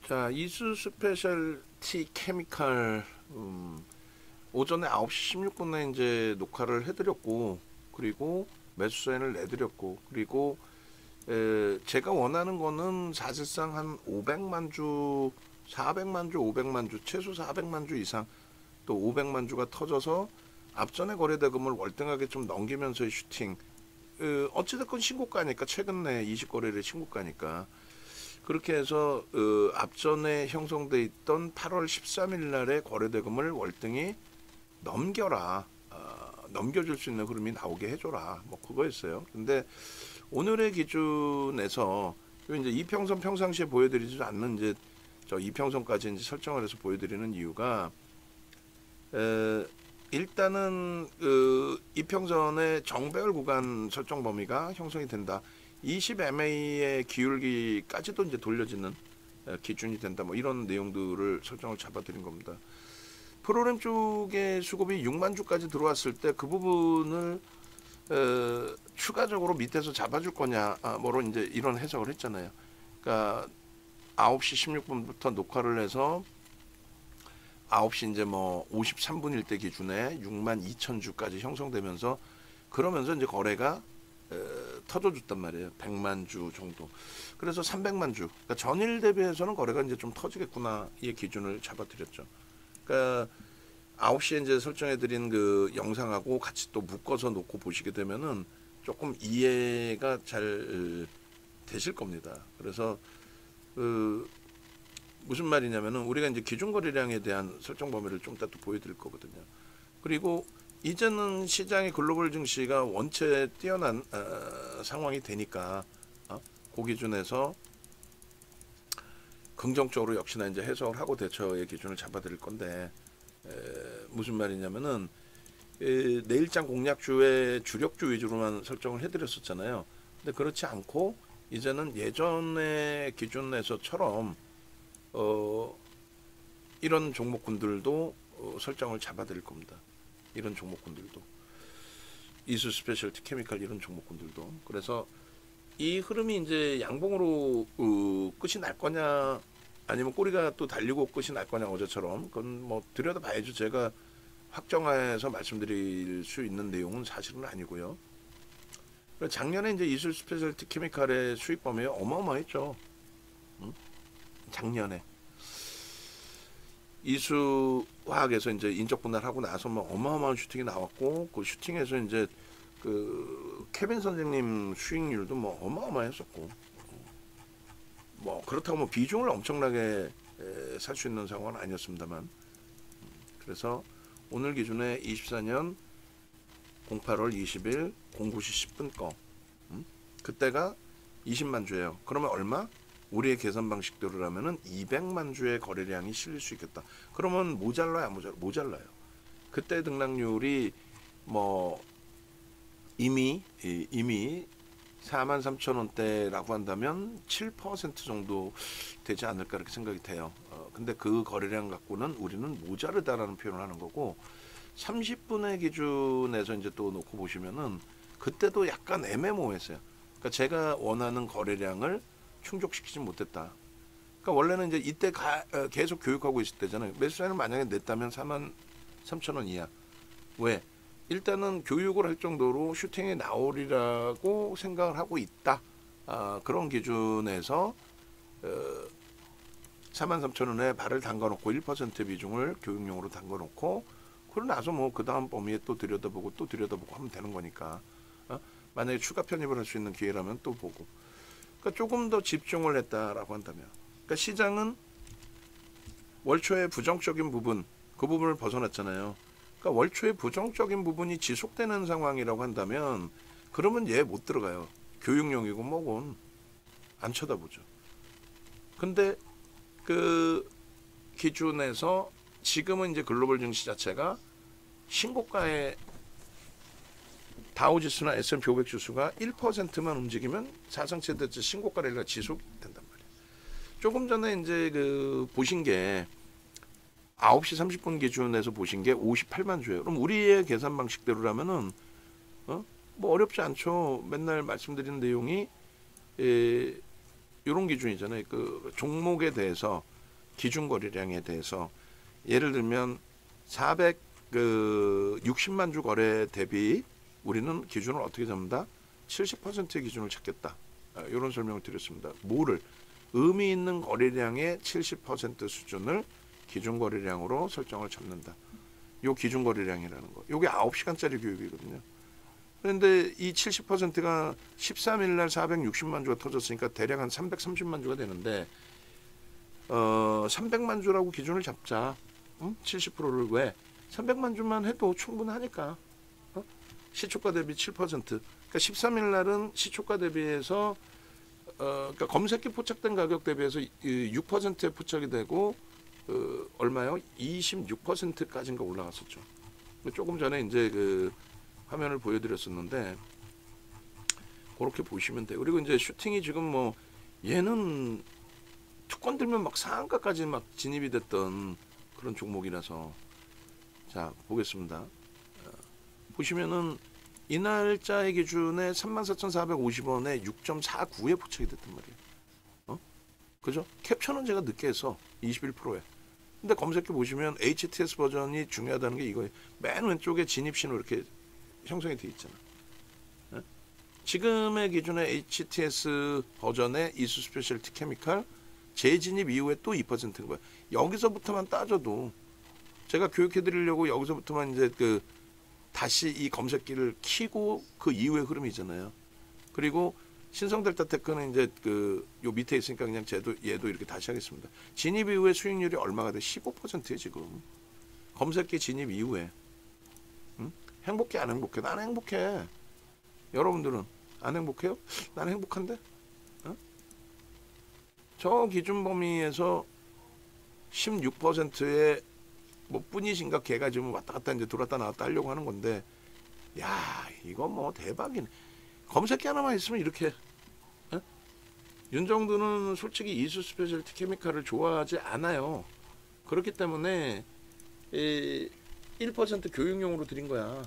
자, 이수 스페셜티 케미칼 오전에 9시 16분에 이제 녹화를 해드렸고, 그리고 매수 사인을 내드렸고, 그리고 제가 원하는 거는 사실상 한 500만 주, 400만 주, 500만 주, 최소 400만 주 이상, 또 500만 주가 터져서 앞전에 거래대금을 월등하게 좀 넘기면서의 슈팅. 어찌됐건 신고가니까, 최근에 20거래일 신고가니까 그렇게 해서 앞전에 형성돼 있던 8월 13일 날의 거래대금을 월등히 넘겨라, 넘겨줄 수 있는 흐름이 나오게 해줘라, 뭐 그거였어요. 근데 오늘의 기준에서 이제 이평선 평상시에 보여드리지 않는 이제 저 이평선까지 이제 설정을 해서 보여드리는 이유가 일단은 이평선의 정배열 구간 설정 범위가 형성이 된다. 20MA의 기울기까지도 이제 돌려지는 기준이 된다. 뭐 이런 내용들을 설정을 잡아드린 겁니다. 프로그램 쪽에 수급이 6만 주까지 들어왔을 때 그 부분을 추가적으로 밑에서 잡아줄 거냐, 뭐로 이제 이런 해석을 했잖아요. 그러니까 9시 16분부터 녹화를 해서 9시 이제 뭐 53분일 때 기준에 6만 2천 주까지 형성되면서 그러면서 이제 거래가 터져줬단 말이에요. 100만 주 정도. 그래서 300만 주. 그러니까 전일 대비해서는 거래가 이제 좀 터지겠구나의 기준을 잡아드렸죠. 그러니까 9시에 이제 설정해드린 그 영상하고 같이 또 묶어서 놓고 보시게 되면은 조금 이해가 잘 되실 겁니다. 그래서 무슨 말이냐면은 우리가 이제 기준 거래량에 대한 설정 범위를 좀 이따 또 보여드릴 거거든요. 그리고 이제는 시장의 글로벌 증시가 원체 뛰어난 상황이 되니까 그 기준에서 긍정적으로 역시나 이제 해석을 하고 대처의 기준을 잡아드릴 건데 무슨 말이냐면은 내일장 공략주의 주력주 위주로만 설정을 해드렸었잖아요. 근데 그렇지 않고 이제는 예전의 기준에서처럼 이런 종목군들도 설정을 잡아드릴 겁니다. 이런 종목군들도 이수 스페셜티 케미칼 이런 종목군들도. 그래서 이 흐름이 이제 양봉으로 끝이 날 거냐 아니면 꼬리가 또 달리고 끝이 날 거냐 어제처럼, 그건 뭐 들여다봐야죠. 제가 확정해서 말씀드릴 수 있는 내용은 사실은 아니고요. 작년에 이제 이수 스페셜티 케미칼의 수익 범위 어마어마했죠. 작년에 이수화학에서 이제 인적 분할하고 나서 뭐 어마어마한 슈팅이 나왔고, 그 슈팅에서 이제 그 케빈 선생님 수익률도 뭐 어마어마했었고, 뭐 그렇다고 뭐 비중을 엄청나게 살 수 있는 상황은 아니었습니다만, 그래서 오늘 기준에 24년 08월 20일 09시 10분 거, 그때가 20만 주예요. 그러면 얼마? 우리의 계산 방식대로라면은 200만 주의 거래량이 실릴 수 있겠다. 그러면 모자라요, 안 모자라요? 모자라요. 그때 등락률이 뭐 이미 43,000원대라고 한다면 7% 정도 되지 않을까 이렇게 생각이 돼요. 근데 그 거래량 갖고는 우리는 모자르다라는 표현을 하는 거고, 30분의 기준에서 이제 또 놓고 보시면은 그때도 약간 애매모호했어요. 그러니까 제가 원하는 거래량을 충족시키지 못했다. 그러니까 원래는 이제 이때 계속 교육하고 있을 때잖아요. 매수사인을 만약에 냈다면 43,000원 이하. 왜? 일단은 교육을 할 정도로 슈팅이 나오리라고 생각을 하고 있다. 그런 기준에서 43,000원에 발을 담가놓고 1% 비중을 교육용으로 담가놓고, 그러고 나서 뭐 그 다음 범위에 또 들여다보고 또 들여다보고 하면 되는 거니까. 만약에 추가 편입을 할 수 있는 기회라면 또 보고. 그러니까 조금 더 집중을 했다라고 한다면, 그러니까 시장은 월초의 부정적인 부분, 그 부분을 벗어났잖아요. 그러니까 월초의 부정적인 부분이 지속되는 상황이라고 한다면 그러면 얘 못 들어가요. 교육용이고 뭐건 안 쳐다보죠. 근데 그 기준에서 지금은 이제 글로벌 증시 자체가 신고가에 다우지수나 S&P 500 지수가 1%만 움직이면 사상 최대 신고가 랠리가 지속된단 말이에요. 조금 전에 이제 그 보신 게 9시 30분 기준에서 보신 게 58만 주예요. 그럼 우리의 계산 방식대로라면은 뭐 어렵지 않죠. 맨날 말씀드리는 내용이 이런 기준이잖아요. 그 종목에 대해서 기준 거래량에 대해서 예를 들면 460만 주 거래 대비 우리는 기준을 어떻게 잡는다? 70%의 기준을 찾겠다. 이런 설명을 드렸습니다. 뭐를? 의미 있는 거래량의 70% 수준을 기준 거래량으로 설정을 잡는다. 요 기준 거래량이라는 거. 요게 9시간짜리 교육이거든요. 그런데 이 70%가 13일 날 460만 주가 터졌으니까 대략 한 330만 주가 되는데 300만 주라고 기준을 잡자. 70%를 왜? 300만 주만 해도 충분하니까. 시초가 대비 7%. 그러니까 13일 날은 시초가 대비해서 그러니까 검색기 포착된 가격 대비해서 6%에 포착이 되고 얼마요? 26%까지인가 올라갔었죠. 조금 전에 이제 그 화면을 보여드렸었는데 그렇게 보시면 돼요. 그리고 이제 슈팅이 지금 뭐 얘는 투권 들면 막 상한가까지 막 진입이 됐던 그런 종목이라서 자 보겠습니다. 보시면은 이날짜의 기준에 34,450원에 6.49에 포착이 됐단 말이에요. 그죠? 캡처는 제가 늦게 해서 21%에. 근데 검색해 보시면 HTS 버전이 중요하다는 게 이거예요. 맨 왼쪽에 진입 신호 이렇게 형성이 되어 있잖아. 지금의 기준에 HTS 버전의 이수 스페셜티 케미칼 재진입 이후에 또 2%인 거야. 여기서부터만 따져도 제가 교육해 드리려고 여기서부터만 이제 그 다시 이 검색기를 키고 그 이후의 흐름이잖아요. 그리고 신성델타테크는 이제 그 요 밑에 있으니까 그냥 얘도 이렇게 다시 하겠습니다. 진입 이후에 수익률이 얼마가 돼? 15%에 지금. 검색기 진입 이후에. 행복해 안 행복해? 난 행복해. 여러분들은 안 행복해요? 난 행복한데? 저 기준 범위에서 16%의 뭐 뿐이신가 걔가 지금 왔다 갔다 이제 들어왔다 나왔다 하려고 하는 건데 야 이거 뭐 대박이네. 검색기 하나만 있으면 이렇게 윤정두는 솔직히 이수 스페셜티 케미칼을 좋아하지 않아요. 그렇기 때문에 1% 교육용으로 드린 거야.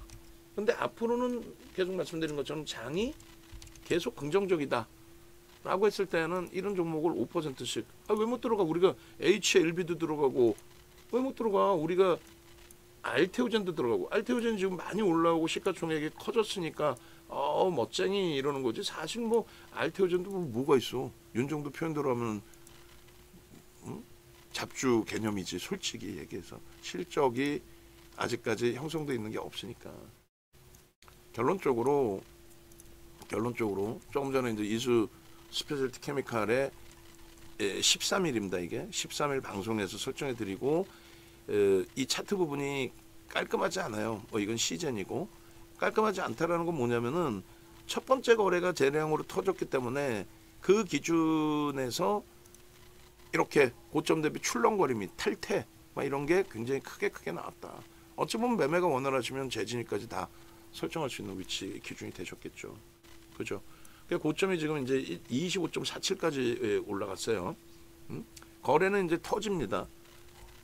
근데 앞으로는 계속 말씀드린 것처럼 장이 계속 긍정적이다 라고 했을 때는 이런 종목을 5%씩 왜 못 들어가? 우리가 HLB도 들어가고 왜 못 들어가? 우리가 알테오젠도 들어가고 알테오젠 지금 많이 올라오고 시가총액이 커졌으니까 멋쟁이 이러는 거지. 사실 뭐 알테오젠도 뭐가 있어. 윤정도 표현대로 하면 잡주 개념이지. 솔직히 얘기해서 실적이 아직까지 형성되어 있는 게 없으니까 결론적으로 조금 전에 이제 이수 스페셜티 케미칼의 13일입니다. 이게 13일 방송에서 설정해 드리고 이 차트 부분이 깔끔하지 않아요. 이건 시즌이고 깔끔하지 않다라는 건 뭐냐면은 첫 번째 거래가 대량으로 터졌기 때문에 그 기준에서 이렇게 고점 대비 출렁거림이 탈퇴 막 이런 게 굉장히 크게 나왔다. 어찌 보면 매매가 원활하시면 재진입까지 다 설정할 수 있는 위치 기준이 되셨겠죠. 그죠? 고점이 지금 이제 25.47까지 올라갔어요. 거래는 이제 터집니다.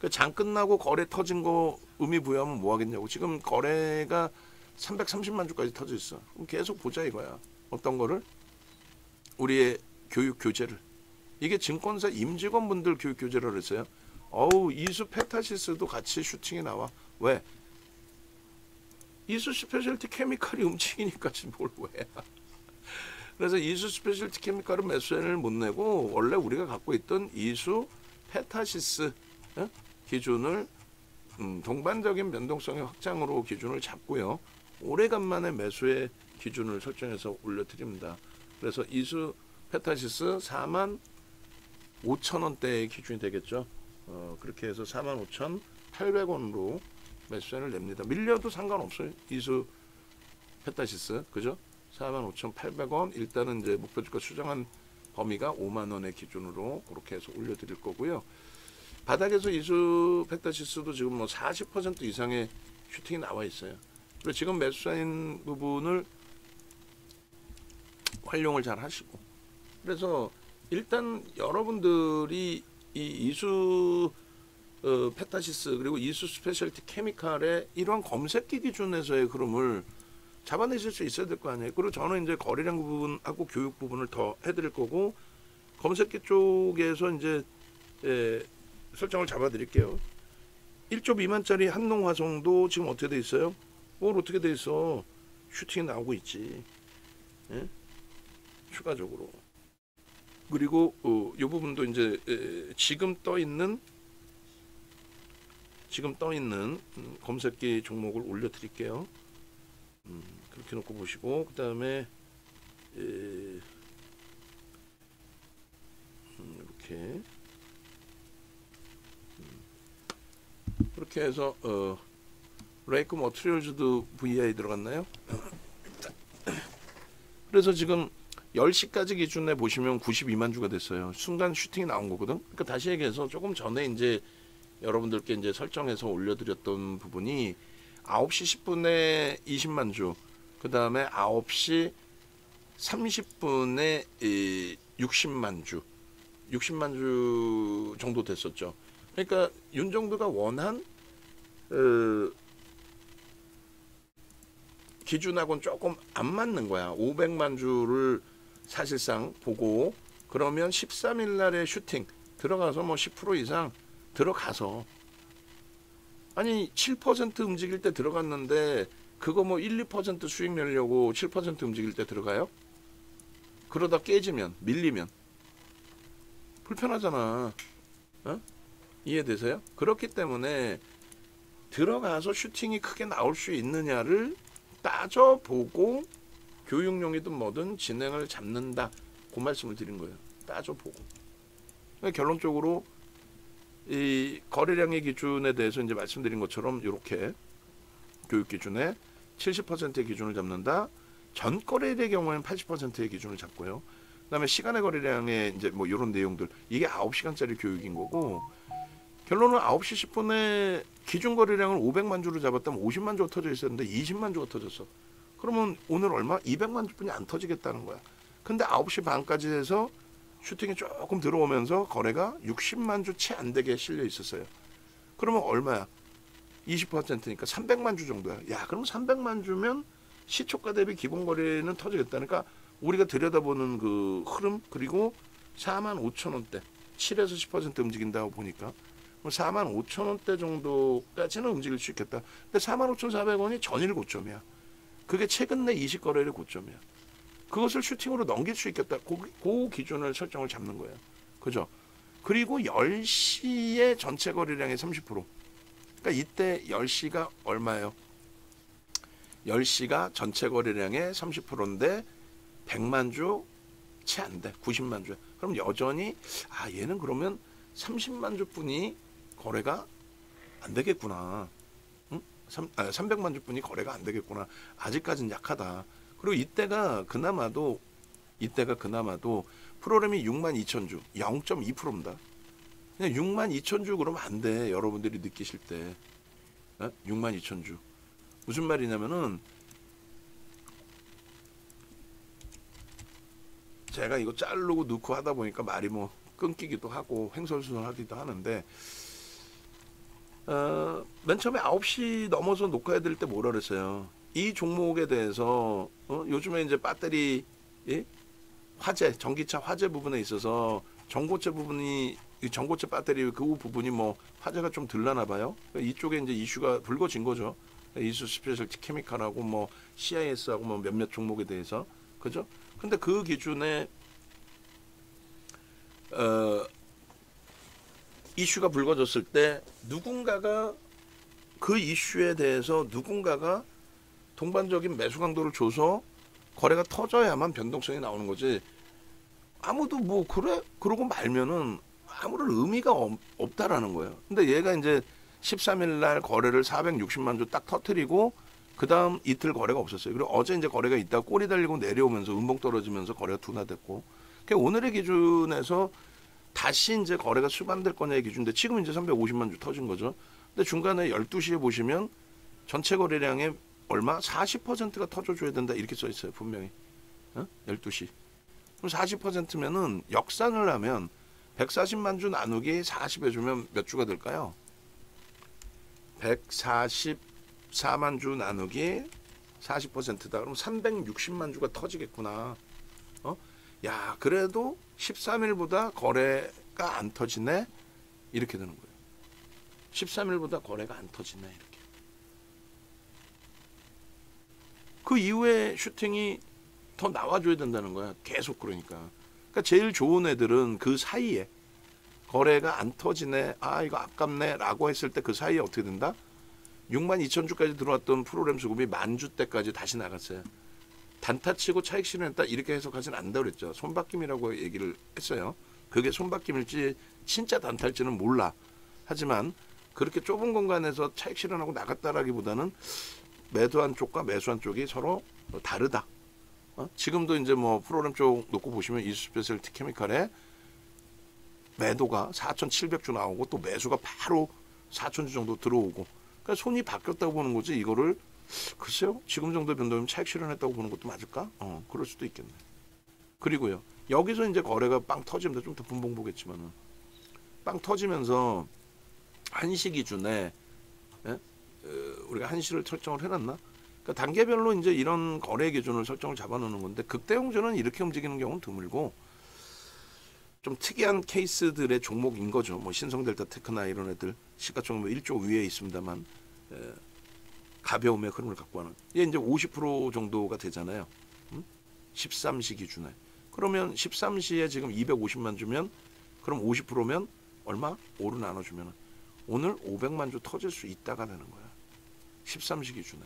장 끝나고 거래 터진 거 의미 부여하면 뭐 하겠냐고. 지금 거래가 330만 주까지 터져 있어. 그럼 계속 보자 이거야. 어떤 거를? 우리의 교육 교재를. 이게 증권사 임직원분들 교육 교재를 그랬어요. 이수 페타시스도 같이 슈팅이 나와. 왜? 이수 스페셜티 케미칼이 움직이니까 뭘 왜? 그래서 이수 스페셜티 케미칼은 매수엔을 못 내고 원래 우리가 갖고 있던 이수 페타시스 기준을 동반적인 변동성의 확장으로 기준을 잡고요. 오래간만에 매수의 기준을 설정해서 올려드립니다. 그래서 이수 페타시스 45,000원대의 기준이 되겠죠. 그렇게 해서 45,800원으로 매수엔을 냅니다. 밀려도 상관없어요. 이수 페타시스 그죠? 45,800원 일단은 이제 목표주가 수정한 범위가 5만원의 기준으로 그렇게 해서 올려드릴 거고요. 바닥에서 이수 페타시스도 지금 뭐 40% 이상의 슈팅이 나와 있어요. 그리고 지금 매수사인 부분을 활용을 잘 하시고 그래서 일단 여러분들이 이 이수 페타시스 그리고 이수 스페셜티 케미칼의 이러한 검색기 기준에서의 흐름을 잡아내실 수 있어야 될 거 아니에요. 그리고 저는 이제 거래량 부분하고 교육 부분을 더 해드릴 거고 검색기 쪽에서 이제 설정을 잡아 드릴게요. 1조 미만짜리 한농화성도 지금 어떻게 돼 있어요? 뭘 어떻게 돼 있어? 슈팅이 나오고 있지. 예? 추가적으로. 그리고 이 부분도 이제 지금 떠 있는 검색기 종목을 올려 드릴게요. 그렇게 놓고 보시고, 그 다음에 이렇게 그렇게 해서 레이크 머티리얼즈도 VI 들어갔나요? 그래서 지금 10시까지 기준에 보시면 92만 주가 됐어요. 순간 슈팅이 나온 거거든. 그러니까 다시 얘기해서 조금 전에 이제 여러분들께 이제 설정해서 올려드렸던 부분이 9시 10분에 20만 주, 그 다음에 9시 30분에 60만 주, 60만 주 정도 됐었죠. 그러니까 윤정도가 원한 기준하고는 조금 안 맞는 거야. 500만 주를 사실상 보고, 그러면 13일 날에 슈팅 들어가서 뭐 10% 이상 들어가서, 아니 7% 움직일 때 들어갔는데 그거 뭐 1, 2% 수익 내려고 7% 움직일 때 들어가요? 그러다 깨지면, 밀리면 불편하잖아. 어? 이해되세요? 그렇기 때문에 들어가서 슈팅이 크게 나올 수 있느냐를 따져보고 교육용이든 뭐든 진행을 잡는다, 그 말씀을 드린 거예요. 따져보고. 그러니까 결론적으로 이 거래량의 기준에 대해서 이제 말씀드린 것처럼 이렇게 교육 기준에 70%의 기준을 잡는다. 전 거래일의 경우에는 80%의 기준을 잡고요. 그다음에 시간의 거래량의 이제 뭐 이런 내용들, 이게 9시간짜리 교육인 거고, 결론은 9시 10분에 기준 거래량을 500만 주로 잡았다면 50만 주가 터져 있었는데 20만 주가 터졌어. 그러면 오늘 얼마? 200만 주뿐이 안 터지겠다는 거야. 근데 9시 반까지 해서 슈팅이 조금 들어오면서 거래가 60만 주 채 안 되게 실려 있었어요. 그러면 얼마야? 20%니까 300만 주 정도야. 야, 그럼 300만 주면 시초가 대비 기본 거래는 터지겠다니까. 우리가 들여다보는 그 흐름, 그리고 45,000원대 7에서 10% 움직인다고 보니까 45,000원대 정도까지는 움직일 수 있겠다. 근데 45,400원이 전일 고점이야. 그게 최근 내 20거래일의 고점이야. 그것을 슈팅으로 넘길 수 있겠다. 그 기준을 설정을 잡는 거예요. 그죠? 그리고 10시에 전체 거래량의 30%. 그러니까 이때 10시가 얼마예요? 10시가 전체 거래량의 30%인데 100만 주 채 안 돼. 90만 주야. 그럼 여전히 얘는 그러면 30만 주뿐이 거래가 안 되겠구나. 응? 300만 주뿐이 거래가 안 되겠구나. 아직까지는 약하다. 그리고 이때가 그나마도 프로그램이 62,000주 0.2%입니다. 그냥 62,000주 그러면 안 돼. 여러분들이 느끼실 때 62,000주 무슨 말이냐면은, 제가 이거 자르고 넣고 하다 보니까 말이 뭐 끊기기도 하고 횡설수설하기도 하는데, 맨 처음에 9시 넘어서 녹화해드릴 때 뭐라 그랬어요? 이 종목에 대해서 요즘에 이제 배터리, 화재, 전기차 화재 부분에 있어서 전고체 부분이, 전고체 배터리 그 부분이 뭐 화재가 좀 들라나 봐요. 이쪽에 이제 이슈가 불거진 거죠. 이수 스페셜티 케미칼하고 뭐 CIS하고 뭐 몇몇 종목에 대해서, 그죠? 근데 그 기준에 이슈가 불거졌을 때 누군가가 그 이슈에 대해서 누군가가 동반적인 매수 강도를 줘서 거래가 터져야만 변동성이 나오는 거지. 아무도 뭐 그래? 그러고 말면은 아무런 의미가 없다라는 거예요. 근데 얘가 이제 13일 날 거래를 460만 주 딱 터뜨리고 그 다음 이틀 거래가 없었어요. 그리고 어제 이제 거래가 있다가 꼬리 달리고 내려오면서 음봉 떨어지면서 거래가 둔화됐고, 그러니까 오늘의 기준에서 다시 이제 거래가 수반될 거냐의 기준인데 지금 이제 350만 주 터진 거죠. 근데 중간에 12시에 보시면 전체 거래량의 얼마? 40%가 터져줘야 된다 이렇게 써 있어요. 분명히. 12시. 그럼 40%면은 역산을 하면 140만 주 나누기 40 해주면 몇 주가 될까요? 144만 주 나누기 40%다. 그럼 360만 주가 터지겠구나. 야, 그래도 13일보다 거래가 안 터지네. 이렇게 되는 거예요. 13일보다 거래가 안 터지네 이렇게. 그 이후에 슈팅이 더 나와줘야 된다는 거야. 계속 그러니까. 그러니까 제일 좋은 애들은 그 사이에 거래가 안 터지네, 아 이거 아깝네 라고 했을 때 그 사이에 어떻게 된다? 62,000주까지 들어왔던 프로그램 수급이 10,000주 때까지 다시 나갔어요. 단타 치고 차익 실현했다 이렇게 해석하지는 않는다고 그랬죠. 손바뀜이라고 얘기를 했어요. 그게 손바뀜일지 진짜 단타일지는 몰라. 하지만 그렇게 좁은 공간에서 차익 실현하고 나갔다라기보다는 매도한 쪽과 매수한 쪽이 서로 다르다. 지금도 이제 뭐 프로그램 쪽 놓고 보시면 이수스페셜 티케미칼에 매도가 4,700주 나오고 또 매수가 바로 4,000주 정도 들어오고, 그러니까 손이 바뀌었다고 보는 거지. 이거를 글쎄요, 지금 정도 변동이면 차익 실현했다고 보는 것도 맞을까? 그럴 수도 있겠네. 그리고요, 여기서 이제 거래가 빵 터집니다. 좀 더 분봉 보겠지만은 빵 터지면서 한시 기준에, 예? 우리가 한시를 설정을 해놨나? 그러니까 단계별로 이제 이런 거래 기준을 설정을 잡아놓는 건데, 극대형주는 이렇게 움직이는 경우는 드물고 좀 특이한 케이스들의 종목인 거죠. 뭐 신성델타 테크나 이런 애들 시가총액 1조 위에 있습니다만 가벼움의 흐름을 갖고 하는. 얘 이제 50% 정도가 되잖아요. 13시 기준에. 그러면 13시에 지금 250만 주면, 그럼 50%면 얼마? 5로 나눠주면 오늘 500만 주 터질 수 있다가 되는 거야. 13시 기준에.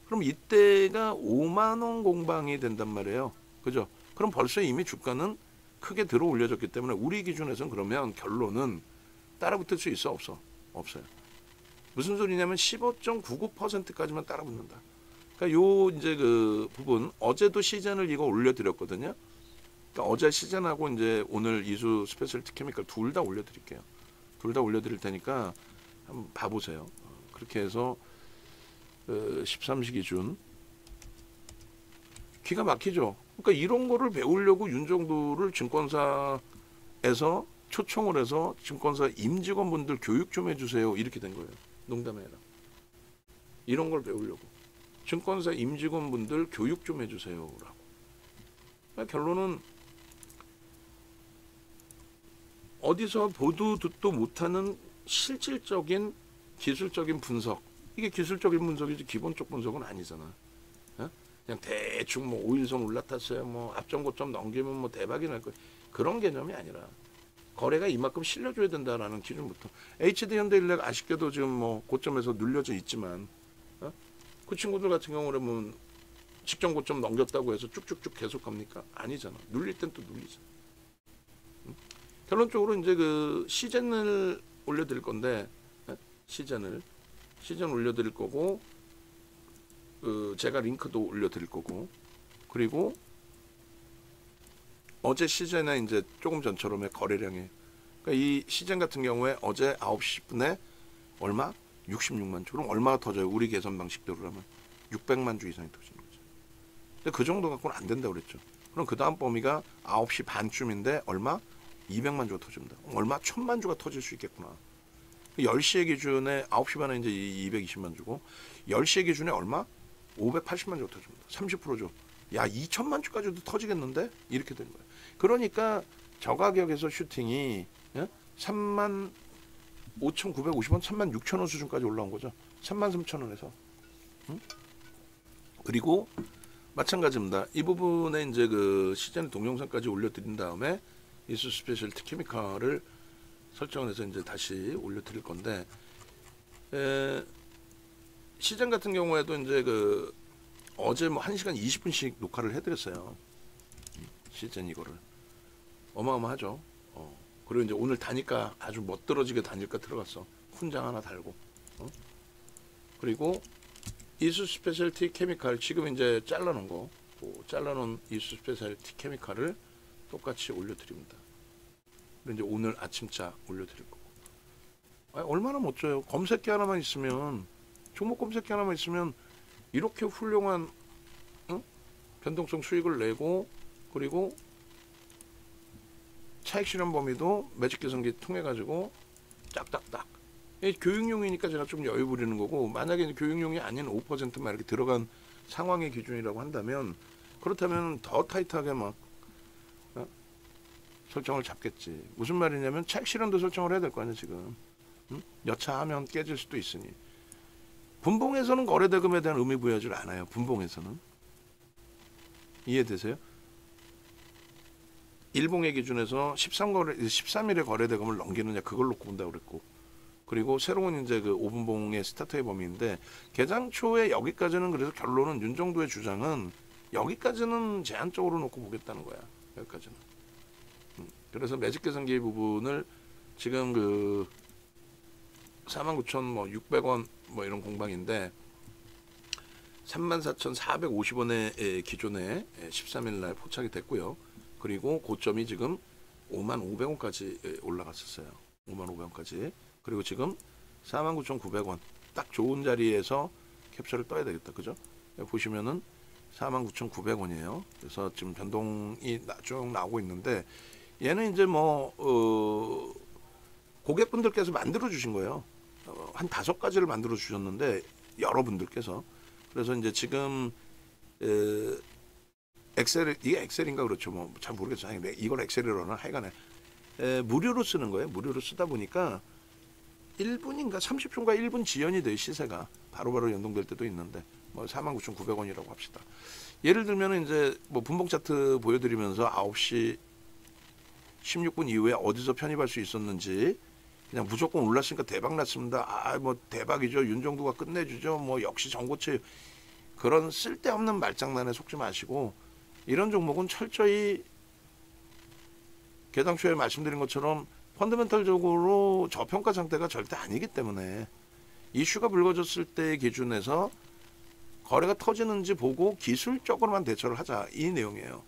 그럼 이때가 5만 원 공방이 된단 말이에요. 그죠? 그럼 벌써 이미 주가는 크게 들어 올려졌기 때문에 우리 기준에서는 그러면 결론은 따라붙을 수 있어? 없어? 없어요. 무슨 소리냐면 15.99%까지만 따라붙는다. 그러니까 요 이제 그 부분, 어제도 시즌을 이거 올려드렸거든요. 그러니까 어제 시즌하고 이제 오늘 이수 스페셜티 케미컬 둘 다 올려드릴게요. 둘 다 올려드릴 테니까 한번 봐보세요. 그렇게 해서 13시 기준 기가 막히죠. 그러니까 이런 거를 배우려고 윤정도를 증권사에서 초청을 해서 증권사 임직원분들 교육 좀 해주세요. 이렇게 된 거예요. 농담이 아니라. 이런 걸 배우려고. 증권사 임직원분들 교육 좀 해주세요. 라고. 그러니까 결론은 어디서 보도 듣도 못하는 실질적인 기술적인 분석. 이게 기술적인 분석이지 기본적 분석은 아니잖아. 그냥 대충 뭐 5일선 올라탔어요. 뭐 앞전 고점 넘기면 뭐 대박이 날 거예요. 그런 개념이 아니라 거래가 이만큼 실려줘야 된다라는 기준부터. HD 현대일렉 아쉽게도 지금 뭐 고점에서 눌려져 있지만 그 친구들 같은 경우는 뭐 직전 고점 넘겼다고 해서 쭉쭉쭉 계속 갑니까? 아니잖아. 눌릴 땐 또 눌리잖아. 결론적으로 이제 그 시즌을 올려드릴 건데, 시즌 올려드릴 거고, 제가 링크도 올려드릴 거고, 그리고 어제 시즌에 이제 조금 전처럼의 거래량이, 그러니까 이 시즌 같은 경우에 어제 9시 10분에 얼마? 66만 주. 그럼 얼마가 터져요? 우리 계산 방식대로라면 600만 주 이상이 터지는 거죠. 근데 그 정도 갖고는 안 된다고 그랬죠. 그럼 그 다음 범위가 9시 반쯤인데 얼마? 200만 주가 터집니다. 얼마? 1000만 주가 터질 수 있겠구나. 10시의 기준에 9시 반에 이제 220만 주고, 10시의 기준에 얼마? 580만 주가 터집니다. 30%죠. 야, 2천만 주까지도 터지겠는데? 이렇게 되는 거예요. 그러니까 저 가격에서 슈팅이 35,950원, 36,000원 수준까지 올라온 거죠. 33,000원에서. 그리고 마찬가지입니다. 이 부분에 이제 그 시즌 동영상까지 올려드린 다음에 이수 스페셜티 케미칼을 설정을 해서 이제 다시 올려드릴 건데, 시즌 같은 경우에도 이제 그 어제 뭐 1시간 20분씩 녹화를 해드렸어요. 시즌 이거를 어마어마하죠. 그리고 이제 오늘 다니까 아주 멋들어지게 다닐까 들어갔어. 훈장 하나 달고. 그리고 이수 스페셜티 케미칼 지금 이제 잘라놓은 거, 잘라놓은 이수 스페셜티 케미칼을 똑같이 올려드립니다. 그리고 이제 오늘 아침자 올려드릴 거고. 얼마나 멋져요. 검색기 하나만 있으면, 종목 검색기 하나만 있으면 이렇게 훌륭한 변동성 수익을 내고, 그리고 차익 실현 범위도 매직 계산기 통해 가지고 딱딱딱. 교육용이니까 제가 좀 여유 부리는 거고, 만약에 교육용이 아닌 5%만 이렇게 들어간 상황의 기준이라고 한다면, 그렇다면 더 타이트하게 막 설정을 잡겠지. 무슨 말이냐면 차익 실현도 설정을 해야 될 거 아니야 지금. 응? 여차하면 깨질 수도 있으니. 분봉에서는 거래대금에 대한 의미 부여하지 않아요. 분봉에서는. 이해되세요? 일봉의 기준에서 13일의 거래대금을 넘기느냐 그걸 놓고 본다고 그랬고, 그리고 새로운 이제 그 5분봉의 스타트의 범위인데 개장 초에 여기까지는, 그래서 결론은 윤정도의 주장은 여기까지는 제한적으로 놓고 보겠다는 거야. 여기까지는. 그래서 매직 계산기 부분을 지금 그 49,600원 뭐 이런 공방인데 34,450원의 기존에 13일 날 포착이 됐고요. 그리고 고점이 지금 55,500원까지 올라갔었어요. 55,500원까지. 그리고 지금 49,900원 딱 좋은 자리에서 캡처를 떠야 되겠다. 그죠? 보시면은 49,900원이에요. 그래서 지금 변동이 쭉 나오고 있는데 얘는 이제 뭐 고객분들께서 만들어 주신 거예요. 한 5가지를 만들어 주셨는데 여러분들께서. 그래서 이제 지금 엑셀, 이게 엑셀인가 그렇죠. 뭐 잘 모르겠어요. 이걸 엑셀이라나 하여간에 무료로 쓰는 거예요. 무료로 쓰다 보니까 1분인가 30초인가 1분 지연이 돼요. 시세가 바로바로 연동될 때도 있는데 뭐 49,900원이라고 합시다. 예를 들면 이제 뭐 분봉 차트 보여드리면서 9시 16분 이후에 어디서 편입할 수 있었는지, 그냥 무조건 올랐으니까 대박 났습니다. 아 뭐 대박이죠. 윤정도가 끝내주죠. 뭐 역시 전고체, 그런 쓸데없는 말장난에 속지 마시고 이런 종목은 철저히 개장 초에 말씀드린 것처럼 펀더멘털적으로 저평가 상태가 절대 아니기 때문에 이슈가 불거졌을 때 기준에서 거래가 터지는지 보고 기술적으로만 대처를 하자, 이 내용이에요.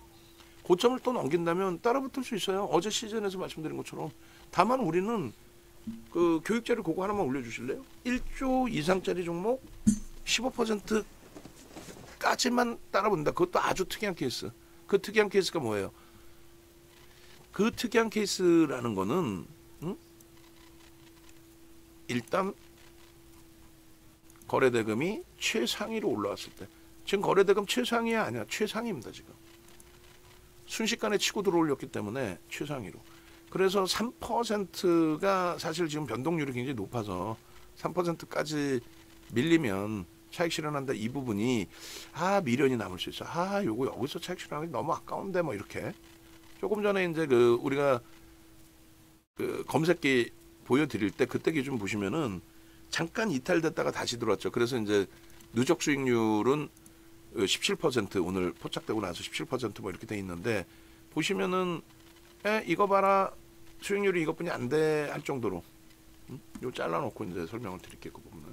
고점을 또 넘긴다면 따라붙을 수 있어요. 어제 시즌에서 말씀드린 것처럼. 다만 우리는 그 교육자료 그거 하나만 올려주실래요? 1조 이상짜리 종목 15%까지만 따라붙는다. 그것도 아주 특이한 케이스. 그 특이한 케이스가 뭐예요? 그 특이한 케이스라는 거는 일단 거래대금이 최상위로 올라왔을 때, 지금 거래대금 최상위야 아니야? 최상위입니다. 지금 순식간에 치고 들어올렸기 때문에 최상위로. 그래서 3%가 사실 지금 변동률이 굉장히 높아서 3%까지 밀리면 차익 실현한다, 이 부분이 미련이 남을 수 있어. 요거 여기서 차익 실현하기 너무 아까운데 뭐 이렇게. 조금 전에 이제 그 우리가 그 검색기 보여드릴 때 그때 기준 보시면은 잠깐 이탈됐다가 다시 들어왔죠. 그래서 이제 누적 수익률은 17% 오늘 포착되고 나서 17% 뭐 이렇게 돼 있는데, 보시면은 이거 봐라 수익률이 이것뿐이 안 돼 할 정도로 요 잘라놓고 이제 설명을 드릴게요. 그 부분은.